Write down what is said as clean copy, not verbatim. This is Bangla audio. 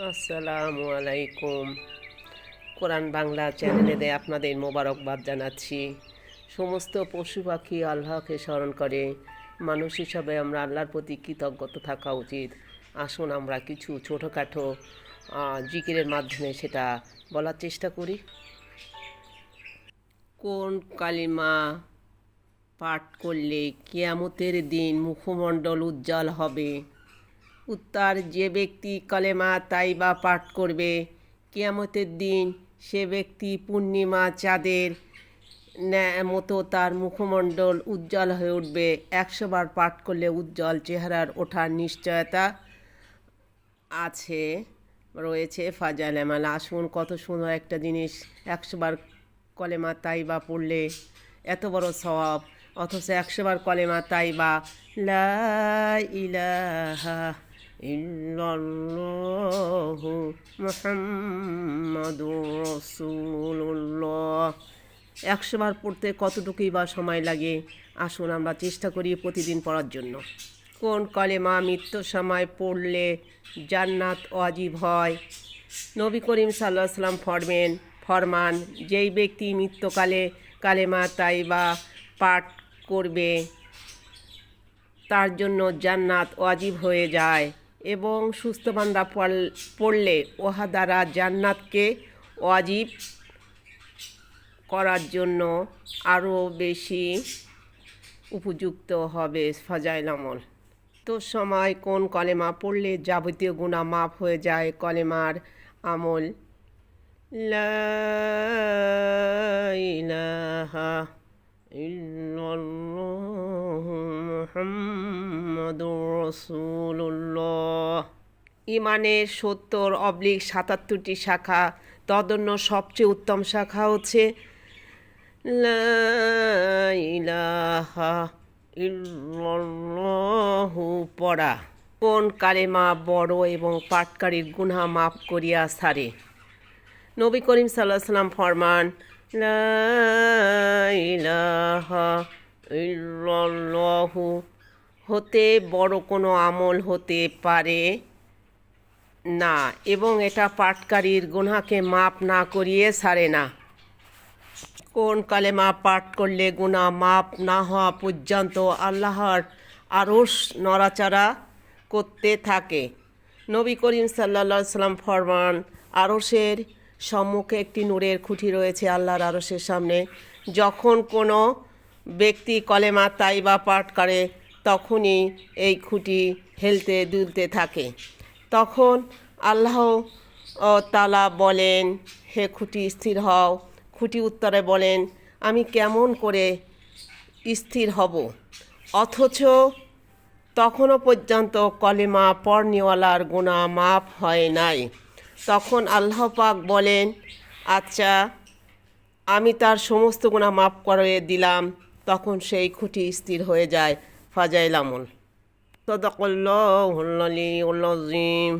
আসসালামু আলাইকুম। কোরআন বাংলা চ্যানেলে আপনাদের মোবারকবাদ জানাচ্ছি। সমস্ত পশু পাখি আল্লাহকে স্মরণ করে। মানুষ হিসাবে আমরা আল্লাহর প্রতি কৃতজ্ঞতা থাকা উচিত। আসুন আমরা কিছু ছোটোখাটো জিকিরের মাধ্যমে সেটা বলার চেষ্টা করি। কোন কালিমা পাঠ করলে কিয়ামতের দিন মুখমণ্ডল উজ্জ্বল হবে? উত্তর: যে ব্যক্তি কলেমা তাইবা পাঠ করবে, কিয়ামতের দিন সে ব্যক্তি পূর্ণিমা চাঁদের মতো তার মুখমণ্ডল উজ্জ্বল হয়ে উঠবে। 100 বার পাঠ করলে উজ্জ্বল চেহারার ওঠার নিশ্চয়তা রয়েছে ফাজাইল আমাল। আসুন, কত সুন্দর একটা জিনিস। 100 বার কলেমা তাইবা পড়লে এত বড় সওয়াব, অথচ 100 বার কলেমা তাইবা লা ইলাহা ইল্লাল্লাহু মুহাম্মাদুর রাসূলুল্লাহ 100 বার পড়তে কতটুকুই বা সময় লাগে? আসুন আমরা চেষ্টা করি প্রতিদিন পড়ার জন্য। কোন কলেমা মৃত্যুর সময় পড়লে জান্নাত ওয়াজিব হয়? নবী করিম সাল্লাল্লাহু আলাইহি সাল্লাম ফরমান, যেই ব্যক্তি মৃত্যুকালে কালেমা তাইবা পাঠ করবে তার জন্য জান্নাত ওয়াজিব হয়ে যায়, এবং সুস্থ বান্দা পড়লে উহা দ্বারা জান্নাতকে ওয়াজিব করার জন্য আরও বেশি উপযুক্ত হবে ফাজাইল আমল। তো সময় কোন কলেমা পড়লে যাবতীয় গুনাহ মাফ হয়ে যায়? কলেমার আমল লা ইলাহা ইল্লাল্লাহু মুহাম্মাদুর রাসূলুল্লাহ। ইমানের 70/77টি শাখা, তদন্য সবচেয়ে উত্তম শাখা হচ্ছে লা ইলাহা ইল্লাল্লাহু পড়া। কোন কালেমা বড় এবং পাঠকারীর গুনাহ মাফ করিয়া ছাড়ে? নবী করিম সাল্লাল্লাহু আলাইহি সাল্লাম ফরমান, লা ইলাহা ইল্লাল্লাহু হতে বড় কোনো আমল হতে পারে না, এবং এটা পাঠকারীর গুনাহকে মাফ না করিয়ে ছাড়ে না। কোন কালেমা পাঠ করলে গুনাহ মাফ না হওয়া পর্যন্ত আল্লাহর আরশ নড়াচড়া করতে থাকে? নবী করিম সাল্লাল্লাহু আলাইহি সাল্লাম ফরমান, আরশের সম্মুখে একটি নূরের খুঁটি রয়েছে আল্লাহর আরশের সামনে। যখন কোনো ব্যক্তি কলেমা তাইবা পাঠ করে তখনই এই খুঁটি হেলতে দুলতে থাকে। তখন আল্লাহ তাআলা বলেন, হে খুঁটি স্থির হও। খুঁটি উত্তরে বলেন, আমি কেমন করে স্থির হব? অথচ তখনও পর্যন্ত কলেমা পড়নেওয়ালার গুনাহ মাফ হয় নাই। তখন আল্লাহ পাক বলেন, আচ্ছা, আমি তার সমস্ত গুনাহ মাফ করে দিলাম। তখন সেই খুঁটি স্থির হয়ে যায়। ফাজাইল আমল। সাদাকাল্লাহুল আলিয়্যুল আযীম।